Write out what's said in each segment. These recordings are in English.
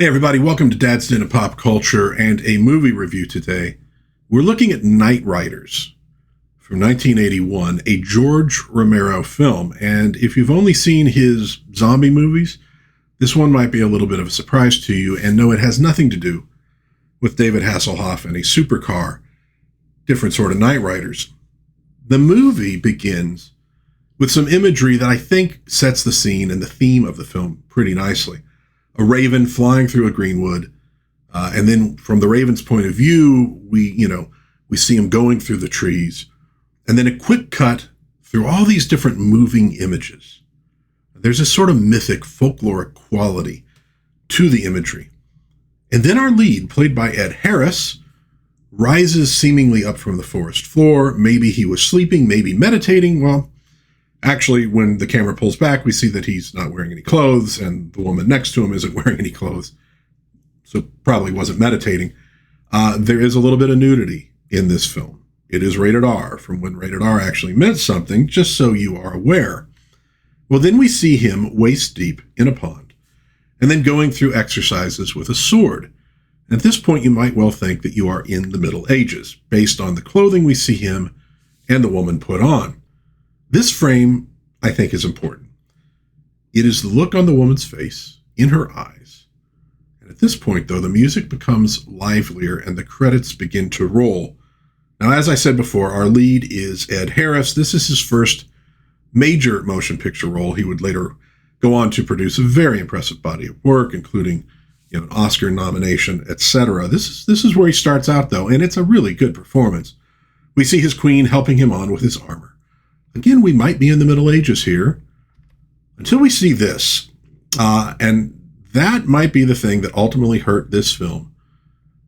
Hey everybody, welcome to DadsDen of Pop Culture and a movie review today. We're looking at Knightriders from 1981, a George Romero film. And if you've only seen his zombie movies, this one might be a little bit of a surprise to you. And no, it has nothing to do with David Hasselhoff and a supercar, different sort of Knightriders. The movie begins with some imagery that I think sets the scene and the theme of the film pretty nicely. A raven flying through a greenwood, and then from the raven's point of view, we see him going through the trees, and then a quick cut through all these different moving images. There's a sort of mythic, folkloric quality to the imagery. And then our lead, played by Ed Harris, rises seemingly up from the forest floor. Maybe he was sleeping, maybe meditating. Well, actually, when the camera pulls back, we see that he's not wearing any clothes, and the woman next to him isn't wearing any clothes, so probably wasn't meditating. There is a little bit of nudity in this film. It is rated R, from when rated R actually meant something, just so you are aware. Well, then we see him waist deep in a pond, and then going through exercises with a sword. At this point, you might well think that you are in the Middle Ages, based on the clothing we see him and the woman put on. This frame, I think, is important. It is the look on the woman's face, in her eyes. And at this point, though, the music becomes livelier and the credits begin to roll. Now, as I said before, our lead is Ed Harris. This is his first major motion picture role. He would later go on to produce a very impressive body of work, including an Oscar nomination, etc. This is where he starts out, though, and it's a really good performance. We see his queen helping him on with his armor. Again, we might be in the Middle Ages here until we see this. And that might be the thing that ultimately hurt this film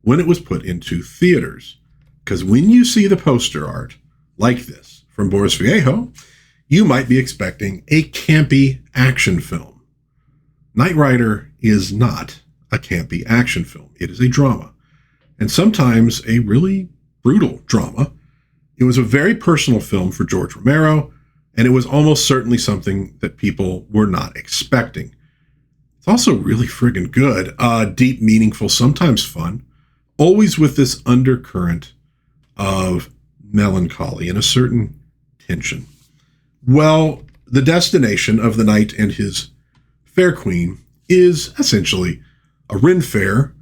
when it was put into theaters. Because when you see the poster art like this from Boris Vallejo, you might be expecting a campy action film. Knight Rider is not a campy action film. It is a drama, and sometimes a really brutal drama. It was a very personal film for George Romero, and it was almost certainly something that people were not expecting. It's also really friggin' good, deep, meaningful, sometimes fun, always with this undercurrent of melancholy and a certain tension. Well, the destination of the knight and his fair queen is essentially a Ren fair,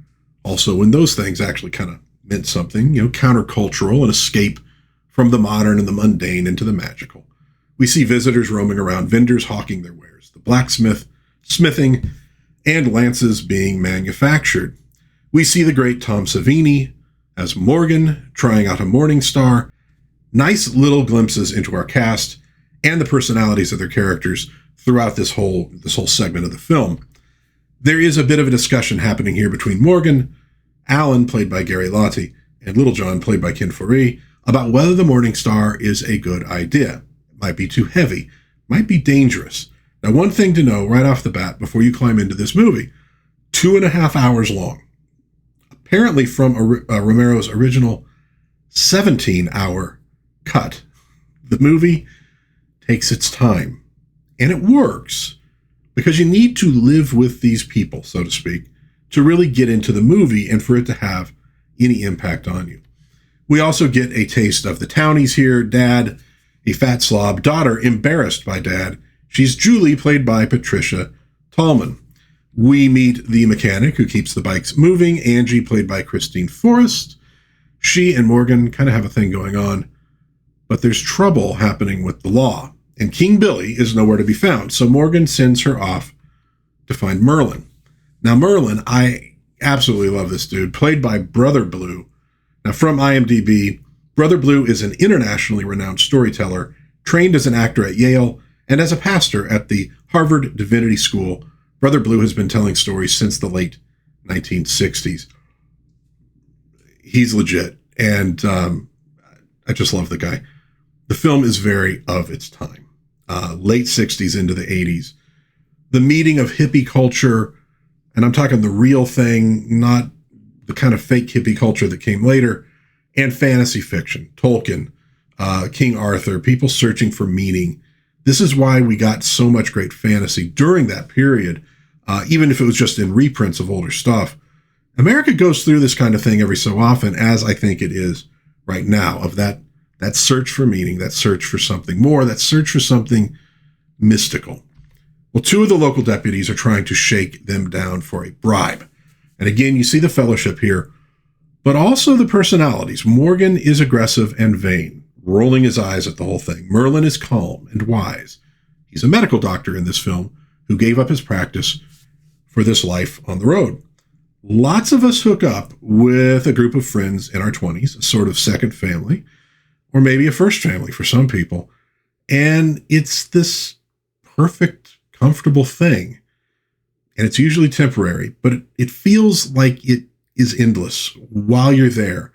also when those things actually kind of meant something, countercultural, an escape from the modern and the mundane into the magical. We see visitors roaming around, vendors hawking their wares, the blacksmith smithing, and lances being manufactured. We see the great Tom Savini as Morgan trying out a Morning Star. Nice little glimpses into our cast and the personalities of their characters throughout this whole segment of the film. There is a bit of a discussion happening here between Morgan, Alan, played by Gary Lahti, and Little John, played by Ken Foree, about whether the Morning Star is a good idea. It might be too heavy, might be dangerous. Now, one thing to know right off the bat before you climb into this movie, 2.5 hours long. Apparently from Romero's original 17-hour cut. The movie takes its time, and it works because you need to live with these people, so to speak, to really get into the movie and for it to have any impact on you. We also get a taste of the townies here. Dad, a fat slob. Daughter, embarrassed by dad. She's Julie, played by Patricia Tallman. We meet the mechanic who keeps the bikes moving. Angie, played by Christine Forrest. She and Morgan kind of have a thing going on, but there's trouble happening with the law, and King Billy is nowhere to be found. So Morgan sends her off to find Merlin. Now, Merlin, I absolutely love this dude, played by Brother Blue. Now, from IMDb, Brother Blue is an internationally renowned storyteller, trained as an actor at Yale and as a pastor at the Harvard Divinity School. Brother Blue has been telling stories since the late 1960s. He's legit, and I just love the guy. The film is very of its time. Late 60s into the 80s. The meeting of hippie culture, and I'm talking the real thing, not the kind of fake hippie culture that came later, and fantasy fiction, Tolkien, King Arthur, people searching for meaning. This is why we got so much great fantasy during that period. even if it was just in reprints of older stuff. America goes through this kind of thing every so often, as I think it is right now, of that search for meaning, that search for something more, that search for something mystical. Well, two of the local deputies are trying to shake them down for a bribe. And again, you see the fellowship here, but also the personalities. Morgan is aggressive and vain, rolling his eyes at the whole thing. Merlin is calm and wise. He's a medical doctor in this film who gave up his practice for this life on the road. Lots of us hook up with a group of friends in our 20s, a sort of second family, or maybe a first family for some people. And it's this perfect, comfortable thing. And it's usually temporary, but it feels like it is endless while you're there.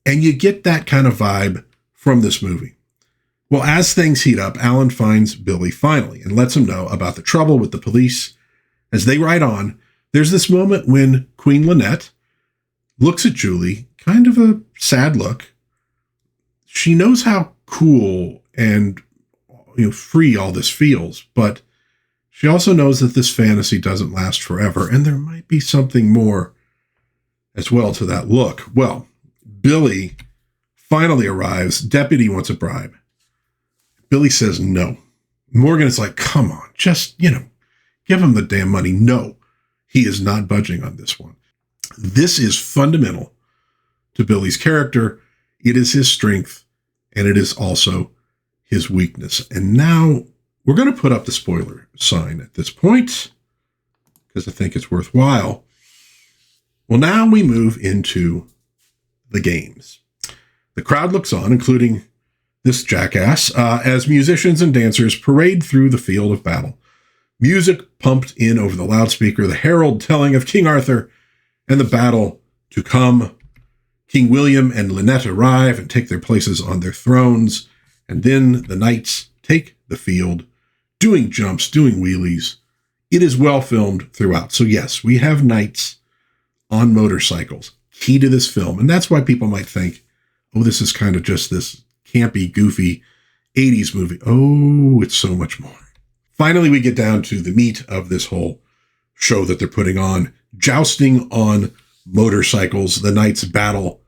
And you get that kind of vibe from this movie. Well, as things heat up, Alan finds Billy finally and lets him know about the trouble with the police. As they ride on, there's this moment when Queen Lynette looks at Julie, kind of a sad look. She knows how cool and free all this feels, but she also knows that this fantasy doesn't last forever, and there might be something more as well to that look. Well, Billy finally arrives. Deputy wants a bribe. Billy says no. Morgan is like, come on, just, give him the damn money. No, he is not budging on this one. This is fundamental to Billy's character. It is his strength, and it is also his weakness. And now we're going to put up the spoiler sign at this point because I think it's worthwhile. Well, now we move into the games. The crowd looks on, including this jackass, as musicians and dancers parade through the field of battle. Music pumped in over the loudspeaker, the herald telling of King Arthur and the battle to come. King William and Lynette arrive and take their places on their thrones, and then the knights take the field, doing jumps, doing wheelies. It is well filmed throughout. So yes, we have knights on motorcycles, key to this film. And that's why people might think, oh, this is kind of just this campy, goofy 80s movie. Oh, it's so much more. Finally, we get down to the meat of this whole show that they're putting on. Jousting on motorcycles, the knights battle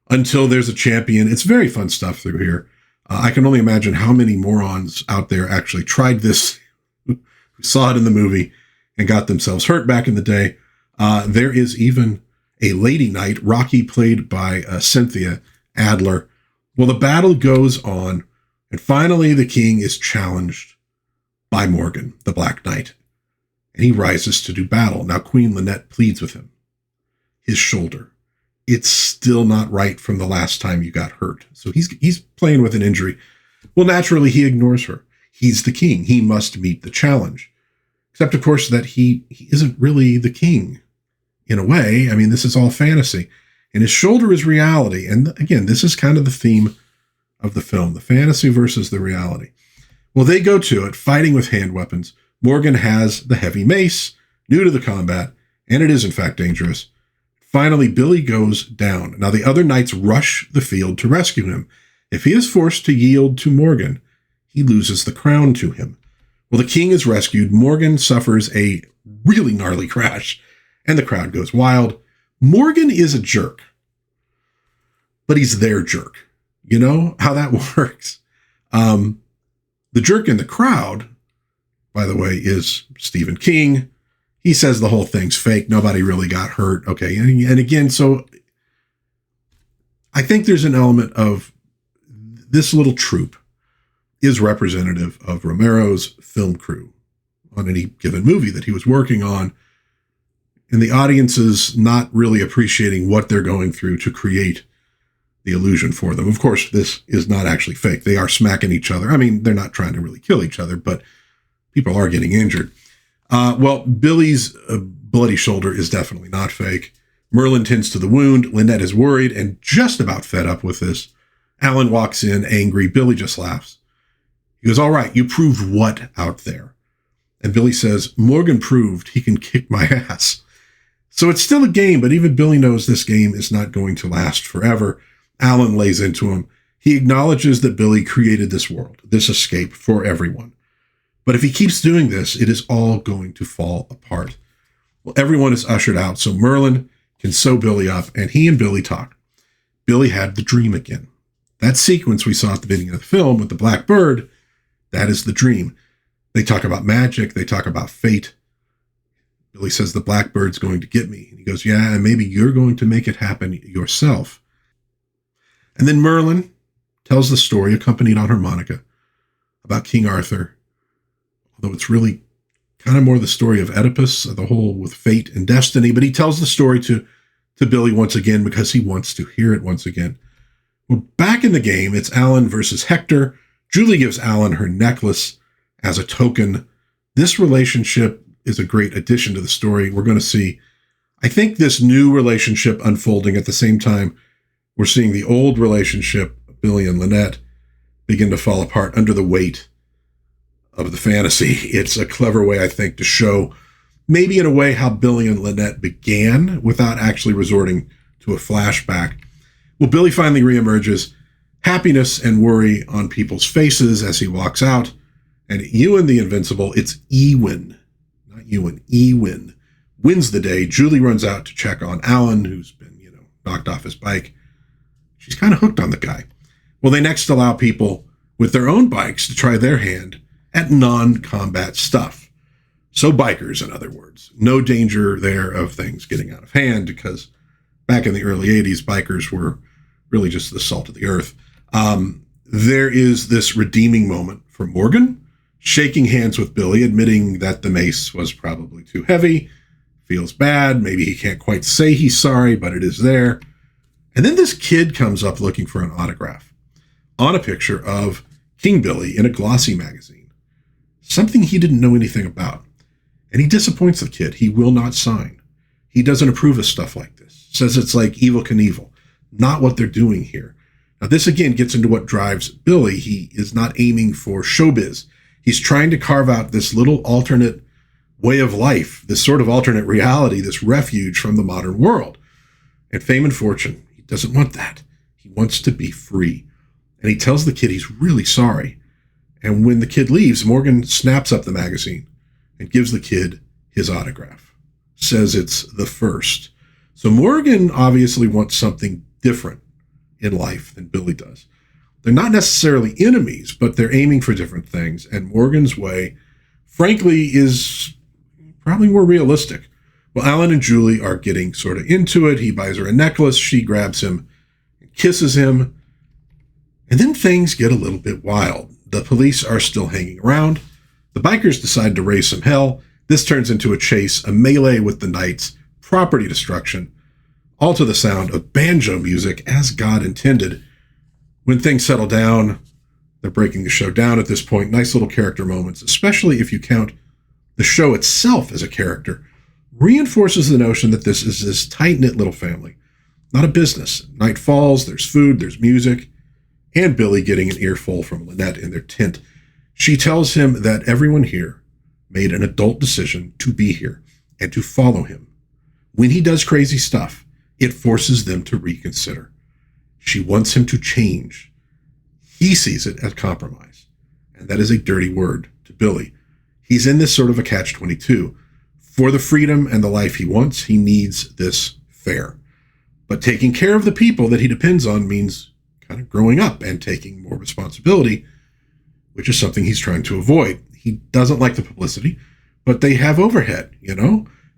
until there's a champion. It's very fun stuff through here. I can only imagine how many morons out there actually tried this, who saw it in the movie and got themselves hurt back in the day. There is even a lady knight, Rocky, played by Cynthia Adler. Well, the battle goes on, and finally the king is challenged by Morgan, the Black Knight, and he rises to do battle. Now, Queen Lynette pleads with him. His shoulder. It's still not right from the last time you got hurt. So he's playing with an injury. Well, naturally, he ignores her. He's the king. He must meet the challenge. Except, of course, that he isn't really the king. In a way, I mean, this is all fantasy. And his shoulder is reality. And again, this is kind of the theme of the film, the fantasy versus the reality. Well, they go to it, fighting with hand weapons. Morgan has the heavy mace, new to the combat, and it is, in fact, dangerous. Finally, Billy goes down. Now, the other knights rush the field to rescue him. If he is forced to yield to Morgan, he loses the crown to him. Well, the king is rescued. Morgan suffers a really gnarly crash, and the crowd goes wild. Morgan is a jerk, but he's their jerk. You know how that works. The jerk in the crowd, by the way, is Stephen King. He says the whole thing's fake. Nobody really got hurt. Okay. And again, so I think there's an element of this little troupe is representative of Romero's film crew on any given movie that he was working on. And the audience is not really appreciating what they're going through to create the illusion for them. Of course, this is not actually fake. They are smacking each other. I mean, they're not trying to really kill each other, but people are getting injured. Well, Billy's bloody shoulder is definitely not fake. Merlin tends to the wound. Lynette is worried and just about fed up with this. Alan walks in angry. Billy just laughs. He goes, all right, you proved what out there? And Billy says, Morgan proved he can kick my ass. So it's still a game, but even Billy knows this game is not going to last forever. Alan lays into him. He acknowledges that Billy created this world, this escape for everyone. But if he keeps doing this, it is all going to fall apart. Well, everyone is ushered out, so Merlin can sew Billy up, and he and Billy talk. Billy had the dream again. That sequence we saw at the beginning of the film with the black bird, that is the dream. They talk about magic. They talk about fate. Billy says the blackbird's going to get me. And he goes, yeah, and maybe you're going to make it happen yourself. And then Merlin tells the story, accompanied on harmonica, about King Arthur. Although it's really kind of more the story of Oedipus, the whole with fate and destiny. But he tells the story to Billy once again because he wants to hear it once again. Well, back in the game, it's Alan versus Hector. Julie gives Alan her necklace as a token. This relationship is a great addition to the story. We're going to see, I think, this new relationship unfolding at the same time we're seeing the old relationship, Billy and Lynette, begin to fall apart under the weight of the fantasy. It's a clever way, I think, to show maybe in a way how Billy and Lynette began without actually resorting to a flashback. Well, Billy finally reemerges, happiness and worry on people's faces as he walks out. And Ewan the Invincible, it's Ewan, not Ewan, Ewan, wins the day. Julie runs out to check on Alan, who's been, knocked off his bike. She's kind of hooked on the guy. Well, they next allow people with their own bikes to try their hand at non-combat stuff. So bikers, in other words. No danger there of things getting out of hand because back in the early 80s, bikers were really just the salt of the earth. There is this redeeming moment for Morgan, shaking hands with Billy, admitting that the mace was probably too heavy, feels bad, maybe he can't quite say he's sorry, but it is there. And then this kid comes up looking for an autograph on a picture of King Billy in a glossy magazine, something he didn't know anything about. And he disappoints the kid. He will not sign. He doesn't approve of stuff like this. Says it's like Evel Knievel, not what they're doing here. Now, this again gets into what drives Billy. He is not aiming for showbiz. He's trying to carve out this little alternate way of life, this sort of alternate reality, this refuge from the modern world. And fame and fortune, he doesn't want that. He wants to be free. And he tells the kid he's really sorry. And when the kid leaves, Morgan snaps up the magazine and gives the kid his autograph. Says it's the first. So Morgan obviously wants something different in life than Billy does. They're not necessarily enemies, but they're aiming for different things. And Morgan's way, frankly, is probably more realistic. Well, Alan and Julie are getting sort of into it. He buys her a necklace. She grabs him and kisses him. And then things get a little bit wild. The police are still hanging around. The bikers decide to raise some hell. This turns into a chase, a melee with the knights, property destruction, all to the sound of banjo music as God intended. When things settle down, they're breaking the show down at this point. Nice little character moments, especially if you count the show itself as a character, reinforces the notion that this is this tight-knit little family, not a business. Night falls, there's food, there's music, and Billy getting an earful from Lynette in their tent. She tells him that everyone here made an adult decision to be here and to follow him. When he does crazy stuff, it forces them to reconsider. She wants him to change. He sees it as compromise, and that is a dirty word to Billy. He's in this sort of a catch-22. For the freedom and the life he wants, he needs this fair. But taking care of the people that he depends on means kind of growing up and taking more responsibility, which is something he's trying to avoid. He doesn't like the publicity, but they have overhead,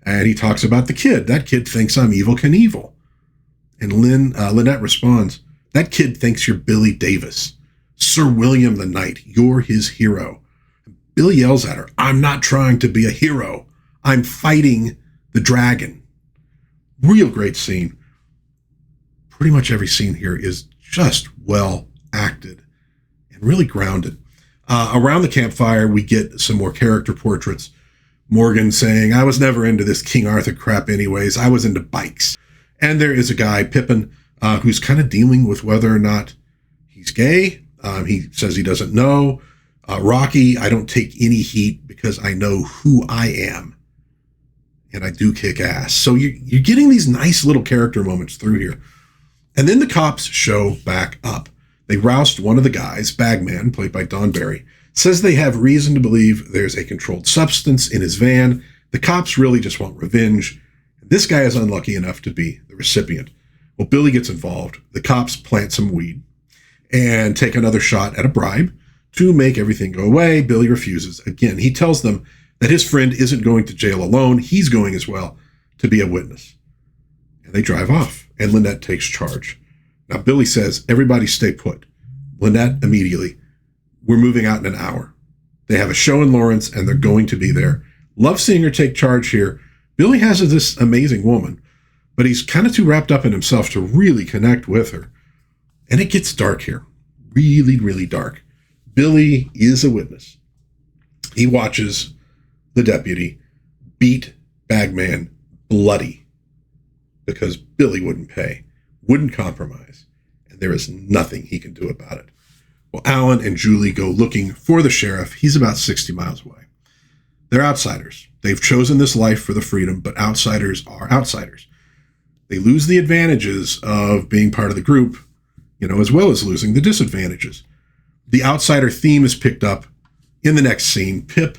and he talks about the kid. That kid thinks I'm Evel Knievel. And Lynette responds, that kid thinks you're Billy Davis, Sir William the Knight. You're his hero. Billy yells at her, I'm not trying to be a hero. I'm fighting the dragon. Real great scene. Pretty much every scene here is just well acted and really grounded. Around the campfire, we get some more character portraits. Morgan saying, I was never into this King Arthur crap anyways. I was into bikes. And there is a guy, Pippin, who's kind of dealing with whether or not he's gay. He says he doesn't know. Rocky, I don't take any heat because I know who I am. And I do kick ass. So you're getting these nice little character moments through here. And then the cops show back up. They roust one of the guys, Bagman, played by Don Barry, says they have reason to believe there's a controlled substance in his van The cops really just want revenge. This guy is unlucky enough to be the recipient. Well, Billy gets involved. The cops plant some weed and take another shot at a bribe to make everything go away. Billy refuses. Again, he tells them that his friend isn't going to jail alone. He's going as well to be a witness. And they drive off, and Lynette takes charge. Now, Billy says, everybody stay put. Lynette immediately, we're moving out in an hour. They have a show in Lawrence, and they're going to be there. Love seeing her take charge here. Billy has this amazing woman, but he's kind of too wrapped up in himself to really connect with her. And it gets dark here. Really, really dark. Billy is a witness. He watches the deputy beat Bagman bloody because Billy wouldn't pay, wouldn't compromise, and there is nothing he can do about it. Well, Alan and Julie go looking for the sheriff. He's about 60 miles away. They're outsiders. They've chosen this life for the freedom, but outsiders are outsiders. They lose the advantages of being part of the group, as well as losing the disadvantages. The outsider theme is picked up in the next scene. Pip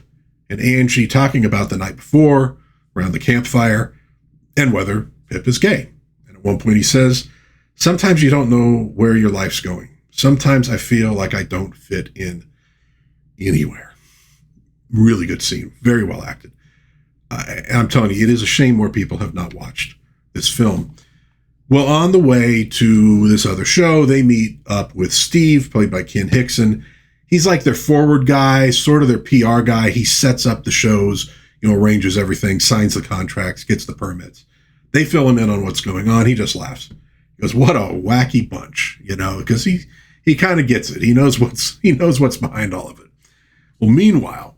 and Angie talking about the night before around the campfire and whether Pip is gay. And at one point he says, sometimes you don't know where your life's going. Sometimes I feel like I don't fit in anywhere. Really good scene. Very well acted. I'm telling you, it is a shame more people have not watched this film. Well, on the way to this other show, they meet up with Steve, played by Ken Hickson. He's like their forward guy, sort of their PR guy. He sets up the shows, arranges everything, signs the contracts, gets the permits. They fill him in on what's going on. He just laughs. He goes, what a wacky bunch, because he kind of gets it. He knows what's behind all of it. Well, meanwhile,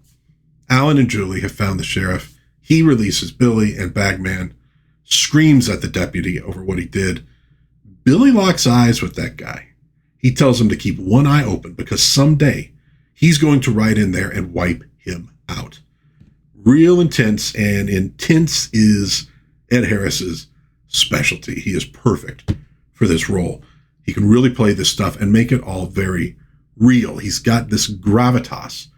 Alan and Julie have found the sheriff. He releases Billy, and Bagman screams at the deputy over what he did. Billy locks eyes with that guy. He tells him to keep one eye open because someday he's going to ride in there and wipe him out. Real intense, and intense is Ed Harris's specialty. He is perfect for this role. He can really play this stuff and make it all very real. He's got this gravitas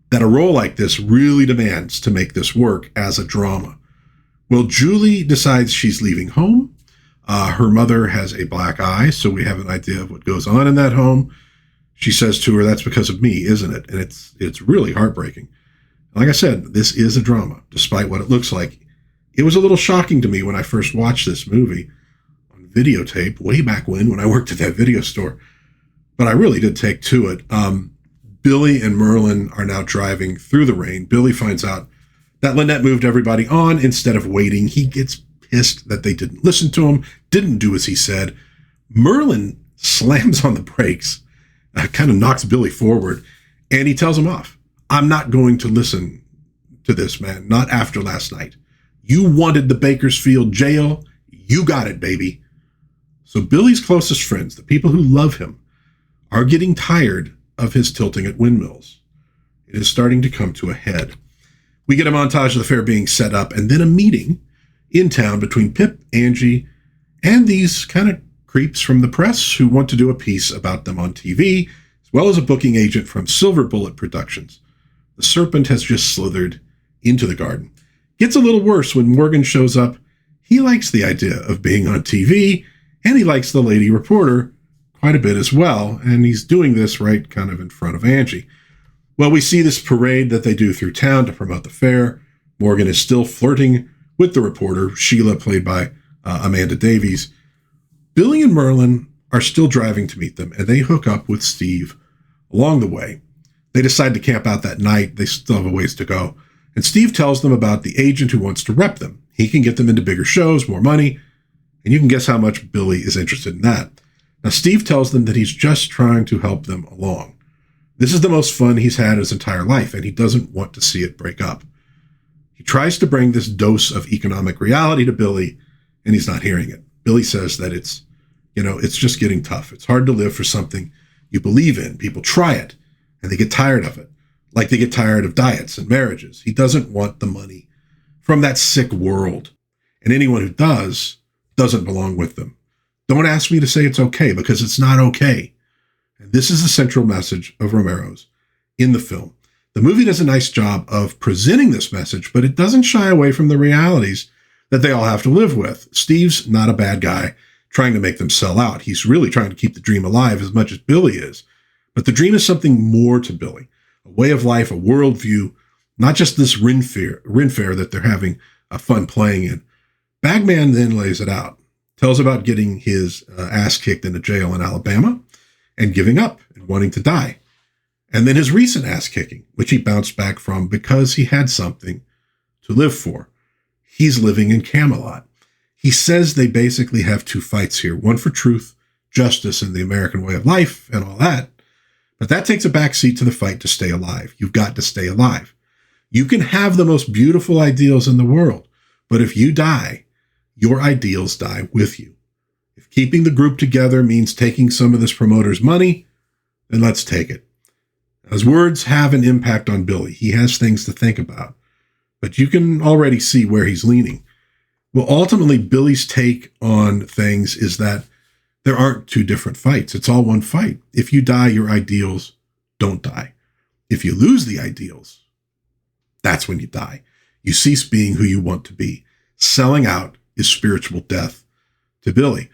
that a role like this really demands to make this work as a drama. Well, Julie decides she's leaving home. Her mother has a black eye, so we have an idea of what goes on in that home. She says to her, that's because of me, isn't it? And it's really heartbreaking. Like I said, this is a drama, despite what it looks like. It was a little shocking to me when I first watched this movie on videotape, way back when I worked at that video store. But I really did take to it. Billy and Merlin are now driving through the rain. Billy finds out that Lynette moved everybody on instead of waiting. He gets pissed that they didn't listen to him, didn't do as he said. Merlin slams on the brakes, kind of knocks Billy forward, and he tells him off. I'm not going to listen to this, man. Not after last night. You wanted the Bakersfield jail. You got it, baby. So Billy's closest friends, the people who love him, are getting tired of his tilting at windmills. It is starting to come to a head. We get a montage of the fair being set up and then a meeting in town between Pip, Angie, and these kind of creeps from the press who want to do a piece about them on TV, as well as a booking agent from Silver Bullet Productions. The serpent has just slithered into the garden. Gets a little worse when Morgan shows up. He likes the idea of being on TV, and he likes the lady reporter quite a bit as well, and he's doing this right kind of in front of Angie. Well, we see this parade that they do through town to promote the fair. Morgan is still flirting with the reporter, Sheila, played by Amanda Davies. Billy and Merlin are still driving to meet them, and they hook up with Steve along the way. They decide to camp out that night. They still have a ways to go. And Steve tells them about the agent who wants to rep them. He can get them into bigger shows, more money, and you can guess how much Billy is interested in that. Now, Steve tells them that he's just trying to help them along. This is the most fun he's had his entire life, and he doesn't want to see it break up. He tries to bring this dose of economic reality to Billy, and he's not hearing it. Billy says that it's just getting tough. It's hard to live for something you believe in. People try it, and they get tired of it, like they get tired of diets and marriages. He doesn't want the money from that sick world, and anyone who does doesn't belong with them. Don't ask me to say it's okay, because it's not okay. And this is the central message of Romero's in the film. The movie does a nice job of presenting this message, but it doesn't shy away from the realities that they all have to live with. Steve's not a bad guy trying to make them sell out. He's really trying to keep the dream alive as much as Billy is. But the dream is something more to Billy, a way of life, a worldview, not just this Ren Fair that they're having a fun playing in. Bagman then lays it out, tells about getting his ass kicked into jail in Alabama and giving up and wanting to die. And then his recent ass kicking, which he bounced back from because he had something to live for. He's living in Camelot. He says they basically have two fights here, one for truth, justice, and the American way of life and all that. But that takes a backseat to the fight to stay alive. You've got to stay alive. You can have the most beautiful ideals in the world, but if you die, your ideals die with you. If keeping the group together means taking some of this promoter's money, then let's take it. His words have an impact on Billy. He has things to think about, but you can already see where he's leaning. Well, ultimately, Billy's take on things is that there aren't two different fights. It's all one fight. If you die, your ideals don't die. If you lose the ideals, that's when you die. You cease being who you want to be. Selling out is spiritual death to Billy.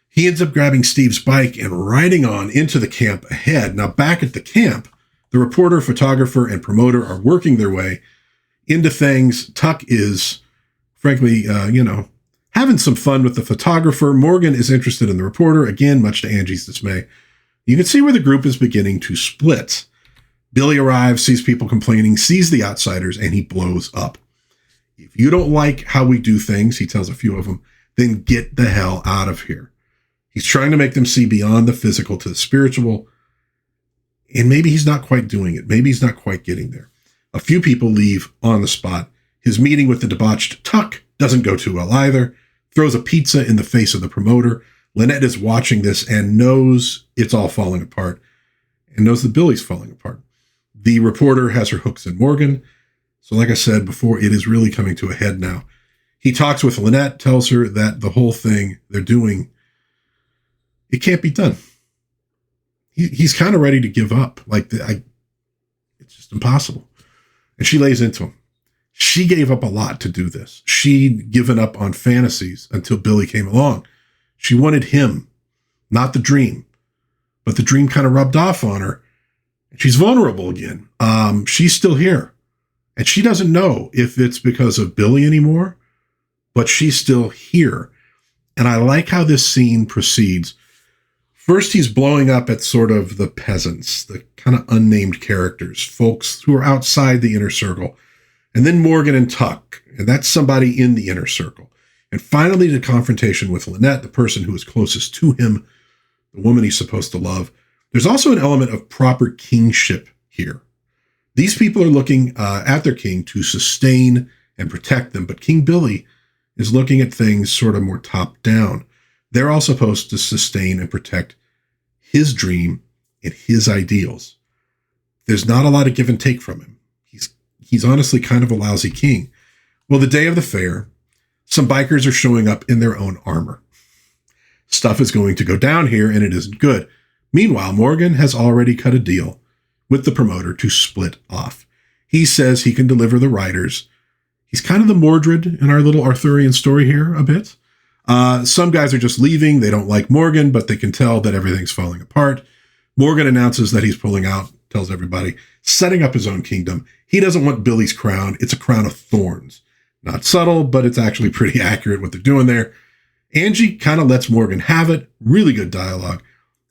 He ends up grabbing Steve's bike and riding on into the camp ahead. Now, back at the camp, the reporter, photographer, and promoter are working their way into things. Tuck is, frankly, having some fun with the photographer. Morgan is interested in the reporter, again, much to Angie's dismay. You can see where the group is beginning to split. Billy arrives, sees people complaining, sees the outsiders, and he blows up. If you don't like how we do things, he tells a few of them, then get the hell out of here. He's trying to make them see beyond the physical to the spiritual, and maybe he's not quite doing it. Maybe he's not quite getting there. A few people leave on the spot. His meeting with the debauched Tuck doesn't go too well either. Throws a pizza in the face of the promoter. Lynette is watching this and knows it's all falling apart and knows that Billy's falling apart. The reporter has her hooks in Morgan. So like I said before, it is really coming to a head now. He talks with Lynette, tells her that the whole thing they're doing, it can't be done. He's kind of ready to give up. It's just impossible. And she lays into him. She gave up a lot to do this. She'd given up on fantasies until Billy came along. She wanted him, not the dream. But the dream kind of rubbed off on her. And she's vulnerable again. She's still here. And she doesn't know if it's because of Billy anymore, but she's still here. And I like how this scene proceeds. First, he's blowing up at sort of the peasants, the kind of unnamed characters, folks who are outside the inner circle. And then Morgan and Tuck, and that's somebody in the inner circle. And finally, the confrontation with Lynette, the person who is closest to him, the woman he's supposed to love. There's also an element of proper kingship here. These people are looking at their king to sustain and protect them, but King Billy is looking at things sort of more top down. They're all supposed to sustain and protect his dream and his ideals. There's not a lot of give and take from him. He's honestly kind of a lousy king. Well, the day of the fair, some bikers are showing up in their own armor. Stuff is going to go down here, and it isn't good. Meanwhile, Morgan has already cut a deal with the promoter to split off. He says he can deliver the riders. He's kind of the Mordred in our little Arthurian story here a bit. Some guys are just leaving. They don't like Morgan, but they can tell that everything's falling apart. Morgan announces that he's pulling out, tells everybody, setting up his own kingdom. He doesn't want Billy's crown. It's a crown of thorns. Not subtle, but it's actually pretty accurate what they're doing there. Angie kind of lets Morgan have it. Really good dialogue.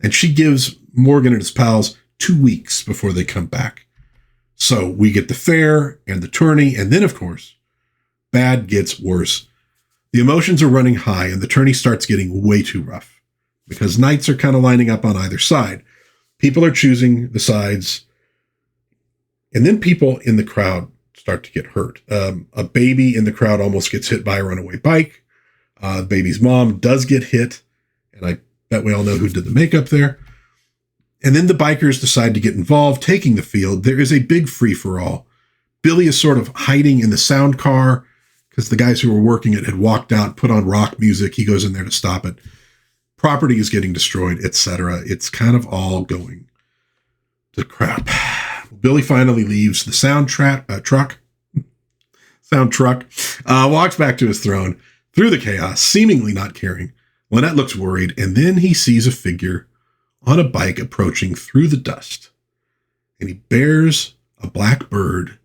And she gives Morgan and his pals 2 weeks before they come back. So we get the fair and the tourney. And then, of course, bad gets worse. The emotions are running high and the tourney starts getting way too rough because knights are kind of lining up on either side. People are choosing the sides. And then people in the crowd start to get hurt. A baby in the crowd almost gets hit by a runaway bike. The baby's mom does get hit. And I bet we all know who did the makeup there. And then the bikers decide to get involved, taking the field. There is a big free-for-all. Billy is sort of hiding in the sound car because the guys who were working it had walked out, put on rock music. He goes in there to stop it. Property is getting destroyed, etc. It's kind of all going to crap. Billy finally leaves the sound truck, walks back to his throne through the chaos, seemingly not caring. Lynette looks worried, and then he sees a figure on a bike approaching through the dust, and he bears a black bird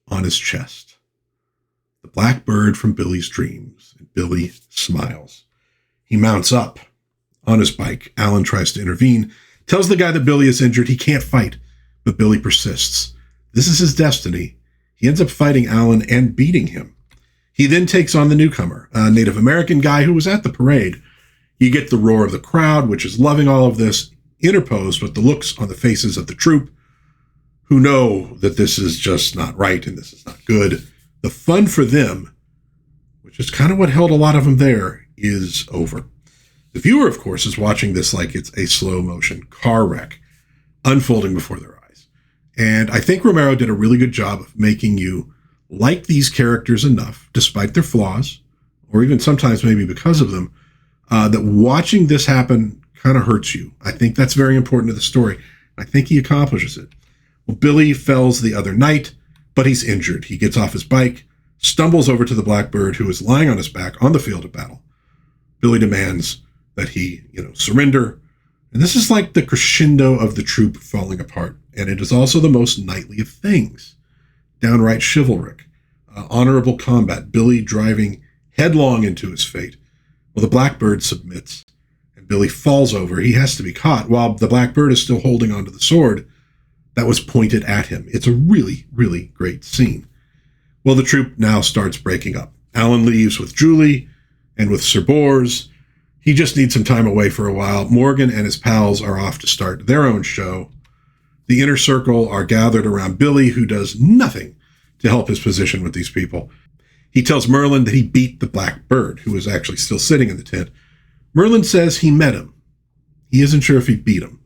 on his chest. The black bird from Billy's dreams, and Billy smiles. He mounts up on his bike. Alan tries to intervene, tells the guy that Billy is injured. He can't fight, but Billy persists. This is his destiny. He ends up fighting Alan and beating him. He then takes on the newcomer, a Native American guy who was at the parade. You get the roar of the crowd, which is loving all of this, interposed with the looks on the faces of the troop, who know that this is just not right and this is not good. The fun for them, which is kind of what held a lot of them there, is over. The viewer, of course, is watching this like it's a slow motion car wreck unfolding before their eyes. And I think Romero did a really good job of making you like these characters enough, despite their flaws, or even sometimes maybe because of them, that watching this happen kind of hurts you. I think that's very important to the story. I think he accomplishes it. Well, Billy fells the other knight, but he's injured. He gets off his bike, stumbles over to the blackbird, who is lying on his back on the field of battle. Billy demands that he, surrender. And this is like the crescendo of the troop falling apart. And it is also the most knightly of things. Downright chivalric, honorable combat, Billy driving headlong into his fate. Well, the blackbird submits, and Billy falls over. He has to be caught while the blackbird is still holding onto the sword that was pointed at him. It's a really, really great scene. Well, the troop now starts breaking up. Alan leaves with Julie and with Sir Bors. He just needs some time away for a while. Morgan and his pals are off to start their own show. The inner circle are gathered around Billy, who does nothing to help his position with these people. He tells Merlin that he beat the black bird, who is actually still sitting in the tent. Merlin says he met him. He isn't sure if he beat him.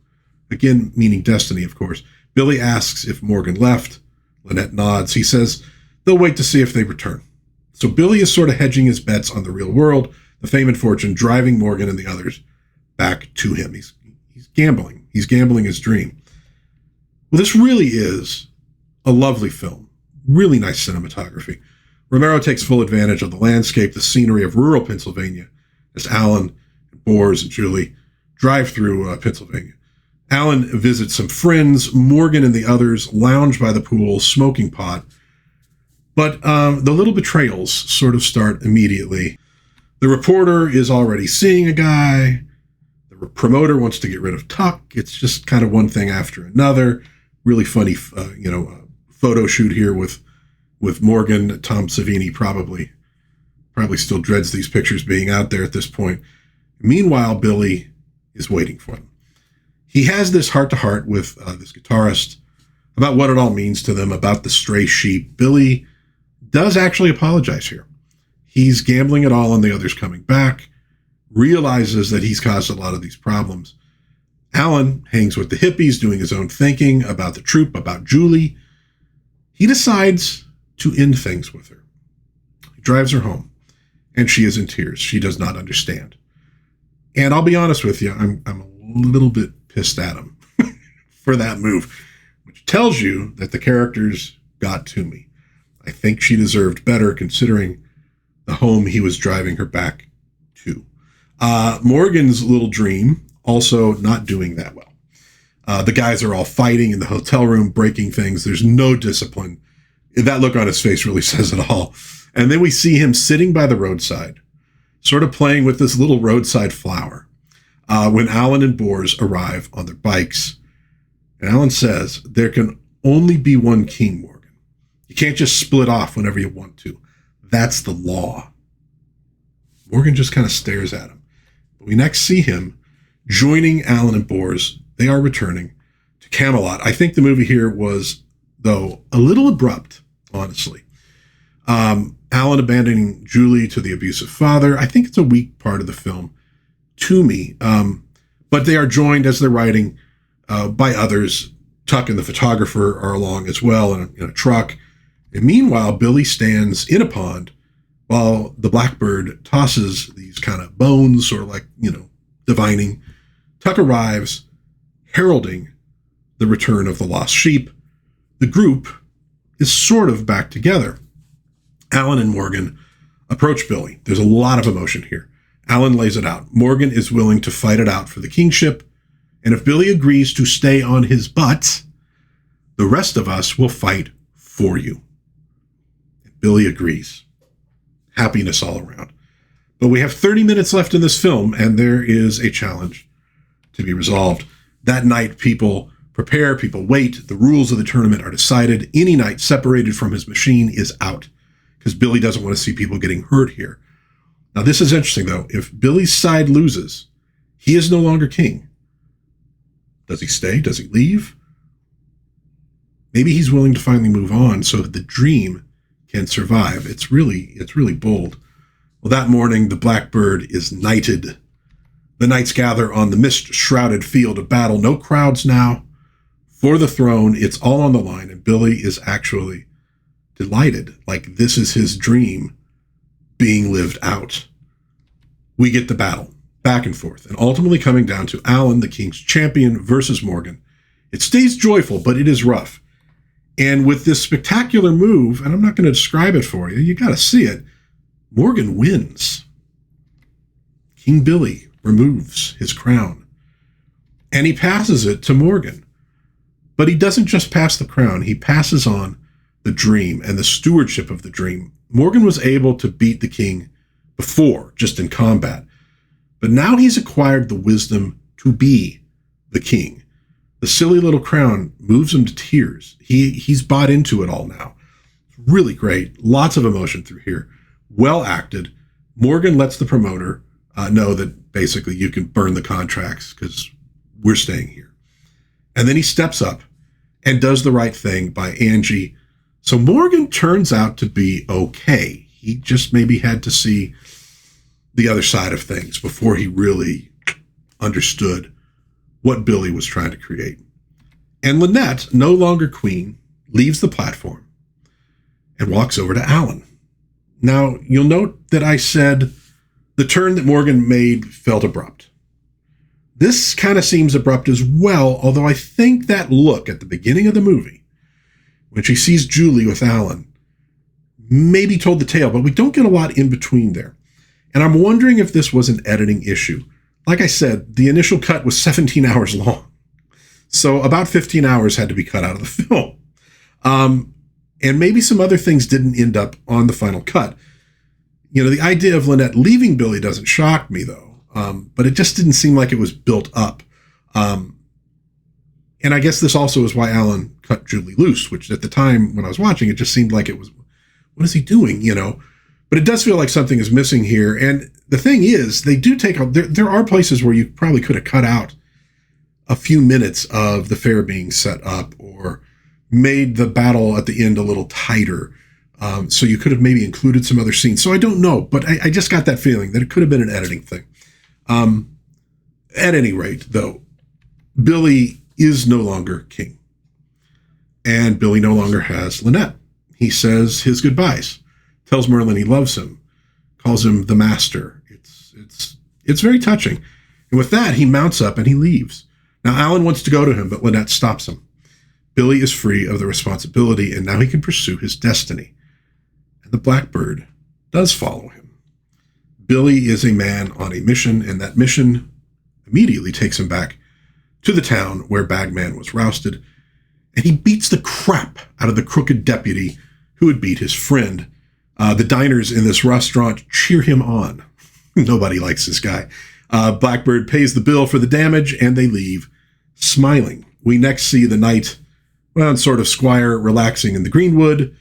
Again, meaning destiny, of course. Billy asks if Morgan left. Lynette nods. He says they'll wait to see if they return. So Billy is sort of hedging his bets on the real world, the fame and fortune, driving Morgan and the others back to him. He's gambling. He's gambling his dream. Well, this really is a lovely film. Really nice cinematography. Romero takes full advantage of the landscape, the scenery of rural Pennsylvania, as Alan and Bors and Julie drive through Pennsylvania. Alan visits some friends. Morgan and the others lounge by the pool, smoking pot. But the little betrayals sort of start immediately. The reporter is already seeing a guy. The promoter wants to get rid of Tuck. It's just kind of one thing after another. Really funny, photo shoot here with Morgan. Tom Savini probably still dreads these pictures being out there at this point. Meanwhile, Billy is waiting for them. He has this heart-to-heart with this guitarist about what it all means to them, about the stray sheep. Billy does actually apologize here. He's gambling it all on the others coming back, realizes that he's caused a lot of these problems. Alan hangs with the hippies, doing his own thinking about the troop, about Julie. He decides to end things with her. He drives her home, and she is in tears. She does not understand. And I'll be honest with you, I'm a little bit pissed at him for that move, which tells you that the characters got to me. I think she deserved better considering the home he was driving her back to. Morgan's little dream also not doing that well. The guys are all fighting in the hotel room, breaking things. There's no discipline. That look on his face really says it all. And then we see him sitting by the roadside, sort of playing with this little roadside flower, when Alan and Bors arrive on their bikes. And Alan says, there can only be one king, Morgan. You can't just split off whenever you want to. That's the law. Morgan just kind of stares at him. We next see him joining Alan and Bors. They are returning to Camelot. I think the movie here was, though, a little abrupt, honestly. Alan abandoning Julie to the abusive father. I think it's a weak part of the film to me. But they are joined as they're riding by others. Tuck and the photographer are along as well in a truck. And meanwhile, Billy stands in a pond while the blackbird tosses these kind of bones, sort of like, divining. Tuck arrives, heralding the return of the lost sheep. the group is sort of back together. Alan and Morgan approach Billy. There's a lot of emotion here. Alan lays it out. Morgan is willing to fight it out for the kingship, and if Billy agrees to stay on his butt, the rest of us will fight for you. Billy agrees. Happiness all around. But we have 30 minutes left in this film, and there is a challenge to be resolved. That night, people prepare, people wait. The rules of the tournament are decided. Any knight separated from his machine is out, because Billy doesn't want to see people getting hurt here. Now, this is interesting, though. If Billy's side loses, he is no longer king. Does he stay? Does he leave? Maybe he's willing to finally move on so that the dream can survive. It's really bold. Well, that morning, the Blackbird is knighted. The knights gather on the mist-shrouded field of battle. No crowds now. For the throne, it's all on the line, and Billy is actually delighted. Like, this is his dream being lived out. We get the battle, back and forth, and ultimately coming down to Alan, the king's champion, versus Morgan. It stays joyful, but it is rough. And with this spectacular move, and I'm not going to describe it for you, you got to see it, Morgan wins. King Billy removes his crown, and he passes it to Morgan. But he doesn't just pass the crown, he passes on the dream and the stewardship of the dream. Morgan was able to beat the king before, just in combat. But now he's acquired the wisdom to be the king. The silly little crown moves him to tears. He's bought into it all now. Really great. Lots of emotion through here. Well acted. Morgan lets the promoter know that basically you can burn the contracts because we're staying here. And then he steps up and does the right thing by Angie. So Morgan turns out to be okay. He just maybe had to see the other side of things before he really understood what Billy was trying to create. And Lynette, no longer queen, leaves the platform and walks over to Alan. Now, you'll note that I said the turn that Morgan made felt abrupt. This kind of seems abrupt as well, although I think that look at the beginning of the movie, when she sees Julie with Alan, maybe told the tale, but we don't get a lot in between there. And I'm wondering if this was an editing issue. Like I said, the initial cut was 17 hours long. So about 15 hours had to be cut out of the film. And maybe some other things didn't end up on the final cut. You know, the idea of Lynette leaving Billy doesn't shock me, though. But it just didn't seem like it was built up. And I guess this also is why Alan cut Julie loose, which at the time when I was watching, it just seemed like it was, what is he doing, you know? But it does feel like something is missing here. And the thing is, they do take, there are places where you probably could have cut out a few minutes of the fair being set up or made the battle at the end a little tighter. So you could have maybe included some other scenes. So I don't know, but I just got that feeling that it could have been an editing thing. At any rate, though, Billy is no longer king. And Billy no longer has Lynette. He says his goodbyes, tells Merlin he loves him, calls him the master. It's very touching. And with that, he mounts up and he leaves. Now, Alan wants to go to him, but Lynette stops him. Billy is free of the responsibility, and now he can pursue his destiny. And the Blackbird does follow him. Billy is a man on a mission, and that mission immediately takes him back to the town where Bagman was rousted, and he beats the crap out of the crooked deputy who had beat his friend. The diners in this restaurant cheer him on. Nobody likes this guy. Blackbird pays the bill for the damage, and they leave smiling. We next see the knight, well, sort of squire, relaxing in the greenwood.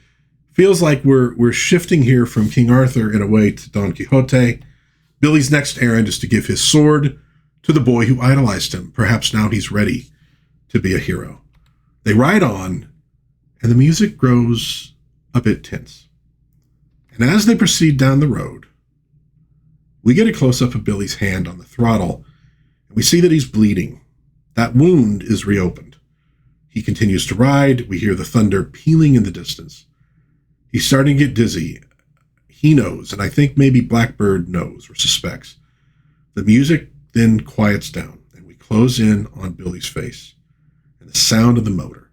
Feels like we're shifting here from King Arthur in a way to Don Quixote. Billy's next errand is to give his sword to the boy who idolized him. Perhaps now he's ready to be a hero. They ride on, and the music grows a bit tense. And as they proceed down the road, we get a close-up of Billy's hand on the throttle, and we see that he's bleeding. That wound is reopened. He continues to ride. We hear the thunder pealing in the distance. He's starting to get dizzy. He knows, and I think maybe Blackbird knows or suspects. The music then quiets down, and we close in on Billy's face and the sound of the motor.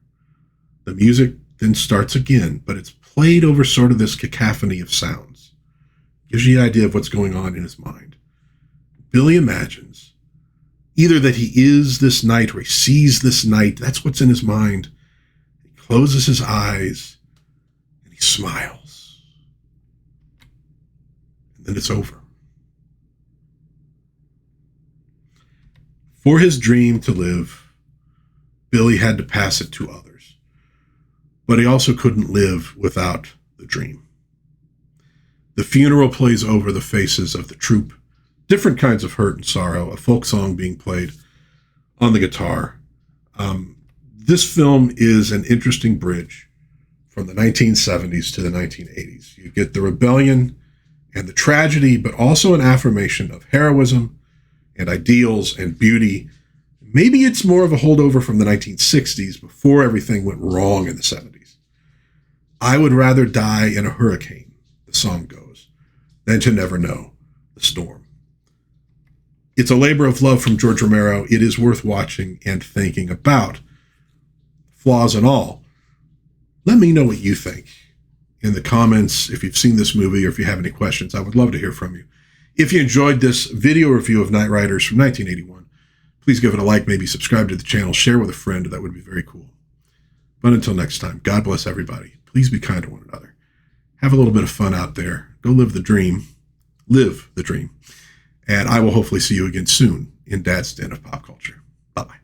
The music then starts again, but it's played over sort of this cacophony of sounds. Gives you the idea of what's going on in his mind. Billy imagines either that he is this knight or he sees this knight. That's what's in his mind. He closes his eyes and he smiles. And then it's over. For his dream to live, Billy had to pass it to others. But he also couldn't live without the dream. The funeral plays over the faces of the troupe. Different kinds of hurt and sorrow, a folk song being played on the guitar. This film is an interesting bridge from the 1970s to the 1980s. You get the rebellion and the tragedy, but also an affirmation of heroism and ideals and beauty. Maybe it's more of a holdover from the 1960s before everything went wrong in the 70s. I would rather die in a hurricane, the song goes, than to never know the storm. It's a labor of love from George Romero. It is worth watching and thinking about. Flaws and all. Let me know what you think in the comments if you've seen this movie or if you have any questions. I would love to hear from you. If you enjoyed this video review of Knightriders from 1981, please give it a like, maybe subscribe to the channel, share with a friend. That would be very cool. But until next time, God bless everybody. Please be kind to one another. Have a little bit of fun out there. Go live the dream. Live the dream. And I will hopefully see you again soon in Dad's Den of Pop Culture. Bye-bye.